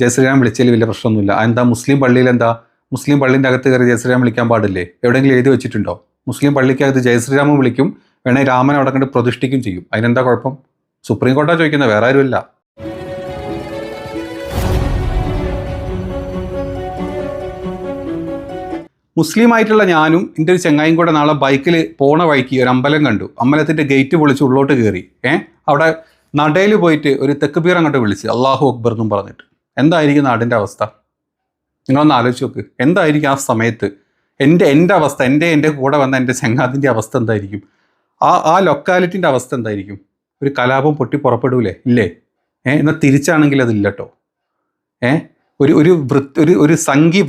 ജയശ്രീരാം വിളിച്ചതിൽ വലിയ പ്രശ്നമൊന്നുമില്ല. എന്താ മുസ്ലിം പള്ളിയിൽ എന്താ മുസ്ലിം പള്ളിൻ്റെ അകത്ത് കയറി ജയശ്രീരാം വിളിക്കാൻ പാടില്ലേ? എവിടെയെങ്കിലും എഴുതി വെച്ചിട്ടുണ്ടോ? മുസ്ലിം പള്ളിക്കകത്ത് ജയശ്രീരാമും വിളിക്കും, വേണേൽ രാമൻ അവിടെ കണ്ട് പ്രതിഷ്ഠിക്കും ചെയ്യും. അതിനെന്താ കുഴപ്പം? സുപ്രീം കോടതിയാണ് ചോദിക്കുന്നത്, വേറെ ആരുമില്ല. മുസ്ലിം ആയിട്ടുള്ള ഞാനും എൻ്റെ ഒരു ചങ്ങായും കൂടെ നാളെ ബൈക്കിൽ പോണ വഴിക്ക് ഒരു അമ്പലം കണ്ടു. അമ്പലത്തിൻ്റെ ഗേറ്റ് പൊളിച്ച് ഉള്ളോട്ട് കയറി. അവിടെ നടയിൽ പോയിട്ട് ഒരു തെക്കുബീർ അങ്ങോട്ട് വിളിച്ച് അള്ളാഹു അക്ബർ എന്നും പറഞ്ഞിട്ട്. എന്തായിരിക്കും നാടിൻ്റെ അവസ്ഥ? നിങ്ങളൊന്ന് ആലോചിച്ച് നോക്ക്. എന്തായിരിക്കും ആ സമയത്ത് എൻ്റെ അവസ്ഥ, എൻ്റെ കൂടെ വന്ന എൻ്റെ ചങ്ങാതിൻ്റെ അവസ്ഥ എന്തായിരിക്കും? ആ ലൊക്കാലിറ്റിൻ്റെ അവസ്ഥ എന്തായിരിക്കും? ഒരു കലാപം പൊട്ടി പുറപ്പെടൂലേ? ഇല്ലേ? എന്നാൽ തിരിച്ചാണെങ്കിൽ അതില്ല കേട്ടോ. ഒരു സംഘി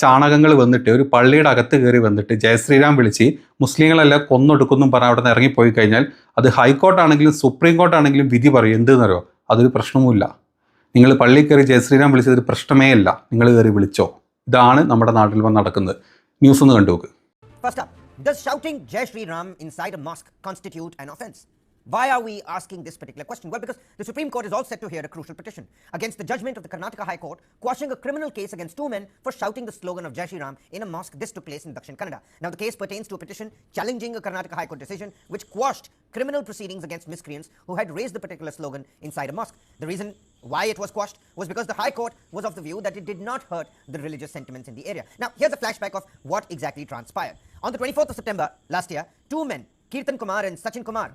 ചാണകങ്ങൾ വന്നിട്ട് ഒരു പള്ളിയുടെ അകത്ത് കയറി വന്നിട്ട് ജയശ്രീരാം വിളിച്ച് മുസ്ലിങ്ങളെല്ലാം കൊന്നൊടുക്കുന്നും പറഞ്ഞ് അവിടെ നിന്ന് ഇറങ്ങിപ്പോയി കഴിഞ്ഞാൽ അത് ഹൈക്കോർട്ടാണെങ്കിലും സുപ്രീം കോർട്ടാണെങ്കിലും വിധി പറയും. എന്തെന്നറിയോ? അതൊരു പ്രശ്നവുമില്ല. നിങ്ങൾ പള്ളി കയറി ജയശ്രീരാം വിളിച്ചതൊരു പ്രശ്നമേ അല്ല. നിങ്ങൾ കയറി വിളിച്ചോ. ഇതാണ് നമ്മുടെ നാട്ടിൽ വന്ന് നടക്കുന്നത്. ന്യൂസ് ഒന്ന് കണ്ടു നോക്ക്. First up, does shouting Jai Shri Ram inside a mosque constitute an offense? Why are we asking this particular question? Well, because the Supreme Court is all set to hear a crucial petition against the judgment of the Karnataka High Court quashing a criminal case against two men for shouting the slogan of Jai Shri Ram in a mosque. This took place in Dakshin Kannada. Now, the case pertains to a petition challenging a Karnataka High Court decision which quashed criminal proceedings against miscreants who had raised the particular slogan inside a mosque. The reason why it was quashed was because the High Court was of the view that it did not hurt the religious sentiments in the area. Now, here's a flashback of what exactly transpired. On the 24th of September last year, two men, Kirtan Kumar and Sachin Kumar,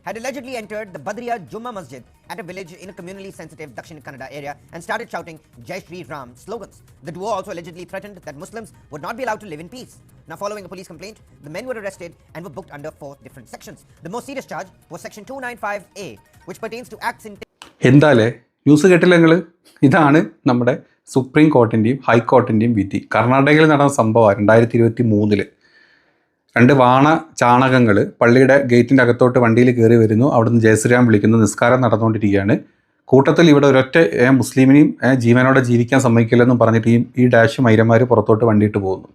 had allegedly entered the Badriya Jumma Masjid at a village in a communally sensitive Dakshin Kannada area and started shouting Jai Shri Ram slogans. The duo also allegedly threatened that Muslims would not be allowed to live in peace. Now, following a police complaint, the men were arrested and were booked under 4 different sections. The most serious charge was section 295A, which pertains to acts in... എന്താലേ news കേട്ടില്ല നിങ്ങൾ? ഇതാണ് നമ്മുടെ supreme കോർട്ടിൻ്റെയും ഹൈക്കോർട്ടിൻ്റെയും വിധി. കർണാടകയിൽ നടന്ന സംഭവമാണ് 2023. 2 ചാണകങ്ങൾ പള്ളിയുടെ ഗേറ്റിൻ്റെ അകത്തോട്ട് വണ്ടിയിൽ കയറി വരുന്നു. അവിടുന്ന് ജയശ്രീരാം വിളിക്കുന്നു. നിസ്കാരം നടന്നുകൊണ്ടിരിക്കുകയാണ്. കൂട്ടത്തിൽ ഇവിടെ ഒരൊറ്റ മുസ്ലിമിനെയും ജീവനോടെ ജീവിക്കാൻ സമ്മതിക്കില്ലെന്നും പറഞ്ഞിട്ട് ഈ ഡാഷ് മൈരന്മാർ പുറത്തോട്ട് വണ്ടിയിട്ട് പോകുന്നു.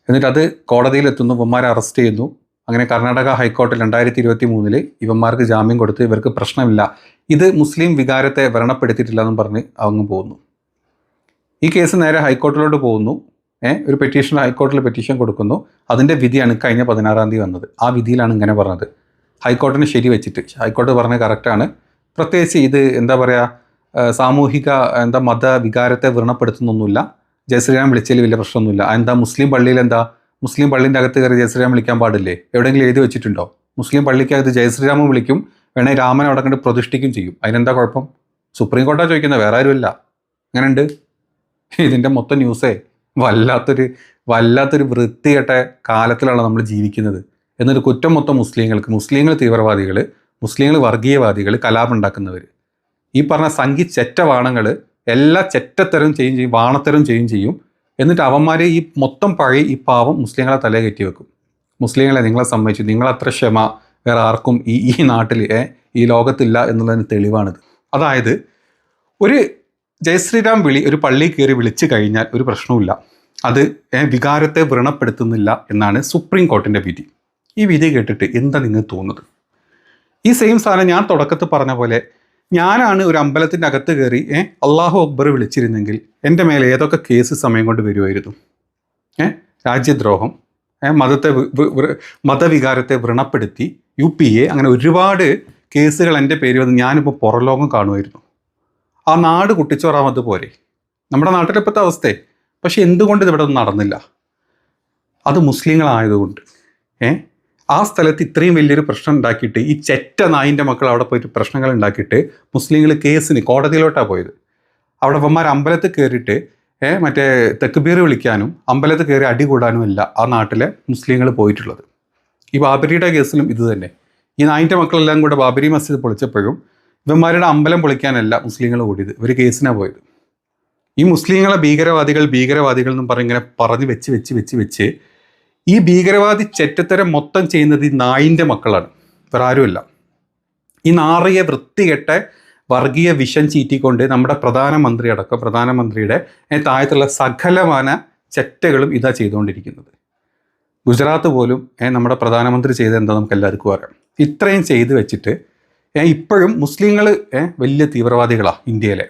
എന്നിട്ട് അത് കോടതിയിലെത്തുന്നു. ഇവന്മാരെ അറസ്റ്റ് ചെയ്യുന്നു. അങ്ങനെ കർണാടക ഹൈക്കോർട്ടിൽ 2023 ഇവന്മാർക്ക് ജാമ്യം കൊടുത്ത് ഇവർക്ക് പ്രശ്നമില്ല, ഇത് മുസ്ലിം വികാരത്തെ വ്രണപ്പെടുത്തിയിട്ടില്ല എന്നും പറഞ്ഞ് അങ്ങ് പോകുന്നു. ഈ കേസ് നേരെ ഹൈക്കോർട്ടിലോട്ട് പോകുന്നു. ഒരു പെറ്റീഷൻ ഹൈക്കോർട്ടിൽ പെറ്റീഷൻ കൊടുക്കുന്നു. അതിൻ്റെ വിധിയാണ് കഴിഞ്ഞ 16-ാം തീയതി വന്നത്. ആ വിധിയിലാണ് ഇങ്ങനെ പറഞ്ഞത്. ഹൈക്കോർട്ടിന് ശരി വെച്ചിട്ട് ഹൈക്കോർട്ട് പറഞ്ഞത് കറക്റ്റാണ്. പ്രത്യേകിച്ച് ഇത് എന്താ പറയുക, സാമൂഹിക മതവികാരത്തെ വ്രണപ്പെടുത്തുന്നൊന്നുമില്ല. ജയശ്രീരാം വിളിച്ചതിൽ വലിയ പ്രശ്നമൊന്നുമില്ല. എന്താ മുസ്ലിം പള്ളിയിൽ മുസ്ലിം പള്ളിൻ്റെ അകത്ത് കയറി ജയശ്രീരാം വിളിക്കാൻ പാടില്ലേ? എവിടെയെങ്കിലും എഴുതി വെച്ചിട്ടുണ്ടോ? മുസ്ലിം പള്ളിക്കകത്ത് ജയശ്രീരാമും വിളിക്കും, വേണേൽ രാമൻ അവിടെ കണ്ട് പ്രതിഷ്ഠിക്കും ചെയ്യും. അതിനെന്താ കുഴപ്പം? സുപ്രീം കോർട്ടാണ് ചോദിക്കുന്നത്, വേറെ ആരുമില്ല. അങ്ങനെയുണ്ട്. ഇതിൻ്റെ മൊത്തം ന്യൂസേ വല്ലാത്തൊരു വൃത്തികെട്ട കാലത്തിലാണ് നമ്മൾ ജീവിക്കുന്നത്. എന്നൊരു കുറ്റം മൊത്തം മുസ്ലിങ്ങൾ തീവ്രവാദികൾ, മുസ്ലിങ്ങൾ വർഗീയവാദികൾ, കലാപം ഉണ്ടാക്കുന്നവർ, ഈ പറഞ്ഞ സംഘി ചെറ്റവാണങ്ങൾ എല്ലാ ചെറ്റത്തരം ചെയ്യും, വാണത്തരം ചെയ്യും. എന്നിട്ട് അവന്മാർ ഈ മൊത്തം പഴയ ഈ പാവം മുസ്ലിങ്ങളെ തലേ കയറ്റി വെക്കും. മുസ്ലിങ്ങളെ നിങ്ങളെ സമ്മതിച്ചു, നിങ്ങളത്ര ക്ഷമ വേറെ ആർക്കും ഈ നാട്ടിൽ ഈ ലോകത്തില്ല എന്നുള്ളതിന് തെളിവാണിത്. അതായത് ഒരു ജയശ്രീരാം വിളി ഒരു പള്ളിയിൽ കയറി വിളിച്ചു കഴിഞ്ഞാൽ ഒരു പ്രശ്നവുമില്ല, അത് വികാരത്തെ വ്രണപ്പെടുത്തുന്നില്ല എന്നാണ് സുപ്രീം കോർട്ടിൻ്റെ വിധി. ഈ വിധി കേട്ടിട്ട് എന്താ നിങ്ങൾക്ക് തോന്നുന്നത്? ഈ സെയിം സാധനം ഞാൻ തുടക്കത്തിൽ പറഞ്ഞ പോലെ ഞാനാണ് ഒരു അമ്പലത്തിൻ്റെ അകത്ത് കയറി അള്ളാഹു അക്ബർ വിളിച്ചിരുന്നെങ്കിൽ എൻ്റെ മേലെ ഏതൊക്കെ കേസ് സമയം കൊണ്ട് വരുമായിരുന്നു? രാജ്യദ്രോഹം, മതവികാരത്തെ വ്രണപ്പെടുത്തി, UPA, അങ്ങനെ ഒരുപാട് കേസുകൾ എൻ്റെ പേര് വന്ന് ഞാനിപ്പോൾ പുറലോകം കാണുമായിരുന്നു. ആ നാട് കുട്ടിച്ചോറാമത് പോരെ നമ്മുടെ നാട്ടിലിപ്പോഴത്തെ അവസ്ഥയെ. പക്ഷെ എന്തുകൊണ്ട് ഇതിവിടെ ഒന്നും നടന്നില്ല? അത് മുസ്ലിങ്ങളായതുകൊണ്ട്. ആ സ്ഥലത്ത് ഇത്രയും വലിയൊരു പ്രശ്നം ഉണ്ടാക്കിയിട്ട് ഈ ചെറ്റ നായിൻ്റെ മക്കൾ അവിടെ പോയിട്ട് പ്രശ്നങ്ങൾ ഉണ്ടാക്കിയിട്ട് മുസ്ലിങ്ങൾ കേസിന് കോടതിയിലോട്ടാണ് പോയത്. അവിടെ അവന്മാർ അമ്പലത്തിൽ കയറിയിട്ട് മറ്റേ തെക്കുബീർ വിളിക്കാനും അമ്പലത്തിൽ കയറി അടി കൂടാനും അല്ല ആ നാട്ടിലെ മുസ്ലിങ്ങൾ പോയിട്ടുള്ളത്. ഈ ബാബരിയുടെ കേസിലും ഇത് തന്നെ. ഈ നായിൻ്റെ മക്കളെല്ലാം കൂടെ ബാബരി മസ്ജിദ് പൊളിച്ചപ്പോഴും ഇവന്മാരുടെ അമ്പലം പൊളിക്കാനല്ല മുസ്ലിങ്ങൾ കൂടിയത്, ഇവർ കേസിനാണ് പോയത്. ഈ മുസ്ലിങ്ങളെ ഭീകരവാദികൾ എന്നും ഇങ്ങനെ പറഞ്ഞ് വെച്ച് ഈ ഭീകരവാദി ചെറ്റത്തരം മൊത്തം ചെയ്യുന്നത് ഈ നായിൻ്റെ മക്കളാണ്, വേറെ ആരുമല്ല. ഈ നാറിയ വൃത്തികെട്ട വർഗീയ വിഷം ചീറ്റിക്കൊണ്ട് നമ്മുടെ പ്രധാനമന്ത്രി അടക്കം പ്രധാനമന്ത്രിയുടെ താഴത്തുള്ള സകലമാന ചെറ്റകളും ഇതാ ചെയ്തുകൊണ്ടിരിക്കുന്നത്. ഗുജറാത്ത് പോലും നമ്മുടെ പ്രധാനമന്ത്രി ചെയ്തത് എന്താ നമുക്ക് എല്ലാവർക്കും അറിയാം. ഇത്രയും ചെയ്ത് വെച്ചിട്ട് ഇപ്പോഴും മുസ്ലിങ്ങൾ വലിയ തീവ്രവാദികളാണ് ഇന്ത്യയിലെ.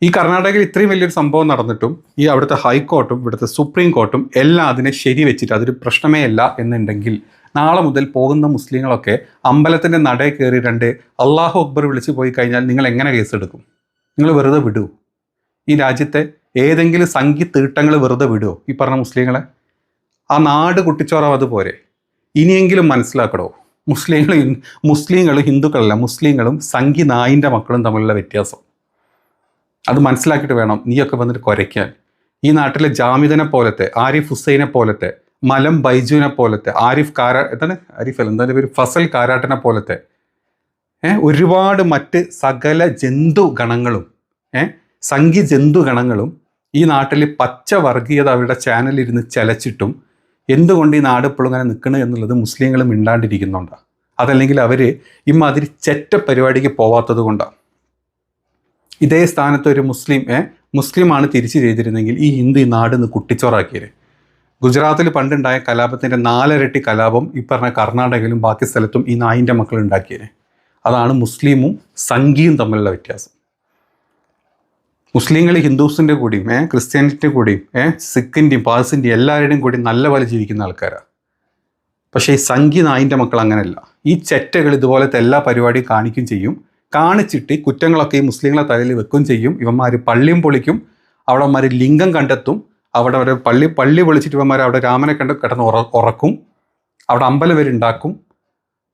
ഈ കർണാടകയിൽ ഇത്രയും വലിയൊരു സംഭവം നടന്നിട്ടും ഈ അവിടുത്തെ ഹൈക്കോർട്ടും ഇവിടുത്തെ സുപ്രീം കോർട്ടും എല്ലാം അതിനെ ശരി വെച്ചിട്ട് അതൊരു പ്രശ്നമേ അല്ല എന്നുണ്ടെങ്കിൽ നാളെ മുതൽ പോകുന്ന മുസ്ലിങ്ങളൊക്കെ അമ്പലത്തിൻ്റെ നടയിൽ കയറി അള്ളാഹു അക്ബർ വിളിച്ച് പോയി കഴിഞ്ഞാൽ നിങ്ങൾ എങ്ങനെ കേസെടുക്കും? നിങ്ങൾ വെറുതെ വിടുമോ? ഈ രാജ്യത്തെ ഏതെങ്കിലും സംഘി തീട്ടങ്ങൾ വെറുതെ വിടുമോ ഈ പറഞ്ഞ മുസ്ലിങ്ങളെ? ആ നാട് കുട്ടിച്ചോറാവത് പോരെ? ഇനിയെങ്കിലും മനസ്സിലാക്കണോ, മുസ്ലിങ്ങളും ഹിന്ദുക്കളല്ല, മുസ്ലിങ്ങളും സംഘി നായിൻ്റെ മക്കളും തമ്മിലുള്ള വ്യത്യാസം. അത് മനസ്സിലാക്കിയിട്ട് വേണം നീയൊക്കെ വന്നിട്ട് കുരയ്ക്കാൻ. ഈ നാട്ടിലെ ജാമിദനെ പോലത്തെ, ആരിഫ് ഹുസൈനെ പോലത്തെ, മലം ബൈജുവിനെ പോലത്തെ, ഫസൽ കാരാട്ടിനെ പോലത്തെ ഒരുപാട് മറ്റ് സകല ജന്തു ഗണങ്ങളും സംഘി ജന്തു ഗണങ്ങളും ഈ നാട്ടിൽ പച്ച വർഗീയത അവരുടെ ചാനലിരുന്ന് ചലച്ചിട്ടും എന്തുകൊണ്ട് ഈ നാട് ഇപ്പോഴും ഇങ്ങനെ നിൽക്കണം എന്നുള്ളത് മുസ്ലിങ്ങൾ മിണ്ടാണ്ടിരിക്കുന്നുണ്ടാണ്. അതല്ലെങ്കിൽ അവർ ഇമാതിരി ചെറ്റ പരിപാടിക്ക് പോവാത്തത് കൊണ്ടാണ്. ഇതേ സ്ഥാനത്ത് ഒരു മുസ്ലിമാണ് തിരിച്ചു ചെയ്തിരുന്നെങ്കിൽ ഈ ഹിന്ദു ഈ നാട് നിന്ന് കുട്ടിച്ചോറാക്കിയത്. ഗുജറാത്തിൽ പണ്ടുണ്ടായ കലാപത്തിൻ്റെ 4 ഇരട്ടി കലാപം ഈ പറഞ്ഞ കർണാടകയിലും ബാക്കി സ്ഥലത്തും ഈ നായിൻ്റെ മക്കൾ ഉണ്ടാക്കിയത്. അതാണ് മുസ്ലിമും സംഘിയും തമ്മിലുള്ള വ്യത്യാസം. മുസ്ലിങ്ങൾ ഹിന്ദുസിൻ്റെ കൂടിയും ക്രിസ്ത്യാനിറ്റിൻ്റെ കൂടിയും സിഖിൻ്റെയും പാഴ്സിൻ്റെയും എല്ലാവരുടെയും കൂടി നല്ല പോലെ ജീവിക്കുന്ന ആൾക്കാരാണ്. പക്ഷേ ഈ സംഘി നായിൻ്റെ മക്കൾ അങ്ങനെയല്ല. ഈ ചെറ്റകൾ ഇതുപോലത്തെ എല്ലാ പരിപാടിയും കാണിക്കുകയും ചെയ്യും. കാണിച്ചിട്ട് കുറ്റങ്ങളൊക്കെ ഈ മുസ്ലിങ്ങളെ തലയിൽ വെക്കുകയും ചെയ്യും. ഇവന്മാർ പള്ളിയും പൊളിക്കും, അവിടെ അവന്മാർ ലിംഗം കണ്ടെത്തും, അവിടെ ഒരു പള്ളി പൊളിച്ചിട്ട് ഇവന്മാർ അവിടെ രാമനെ കിടന്ന് ഉറക്കും, അവിടെ അമ്പലം വരെ ഉണ്ടാക്കും,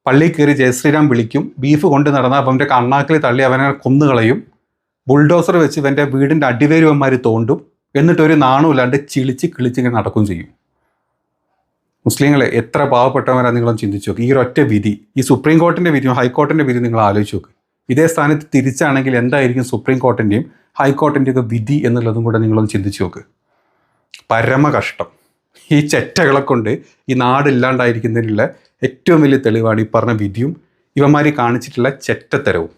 പള്ളിയിൽ കയറി ജയശ്രീരാം വിളിക്കും, ബീഫ് കൊണ്ട് നടന്നാൽ അവൻ്റെ അണ്ണാക്കിൽ തള്ളി അവനെ കൊന്നുകളയും, ബുൾഡോസർ വെച്ച് ഇവൻ്റെ വീടിൻ്റെ അടിവേര് ഇവന്മാർ തോണ്ടും, എന്നിട്ടൊരു നാണമില്ലാണ്ട് കിളിച്ചിങ്ങനെ നടക്കുകയും ചെയ്യും. മുസ്ലിങ്ങളെ എത്ര പാവപ്പെട്ടവരാണ് നിങ്ങളൊന്ന് ചിന്തിച്ചു നോക്ക്. ഈ ഒരൊറ്റ വിധി, ഈ സുപ്രീം കോർട്ടിൻ്റെ വിധിയും ഹൈക്കോർട്ടിൻ്റെ വിധിയും നിങ്ങൾ ആലോചിച്ച് നോക്ക്. ഇതേ സ്ഥാനത്ത് തിരിച്ചാണെങ്കിൽ എന്തായിരിക്കും സുപ്രീം കോർട്ടിൻ്റെയും ഹൈക്കോർട്ടിൻ്റെയൊക്കെ വിധി എന്നുള്ളതും കൂടെ നിങ്ങളൊന്ന് ചിന്തിച്ച് നോക്ക്. പരമ കഷ്ടം. ഈ ചെറ്റകളെ കൊണ്ട് ഈ നാടില്ലാണ്ടായിരിക്കുന്നതിനുള്ള ഏറ്റവും വലിയ തെളിവാണ് ഈ പറഞ്ഞ വിധിയും ഇവന്മാർ കാണിച്ചിട്ടുള്ള ചെറ്റത്തരവും.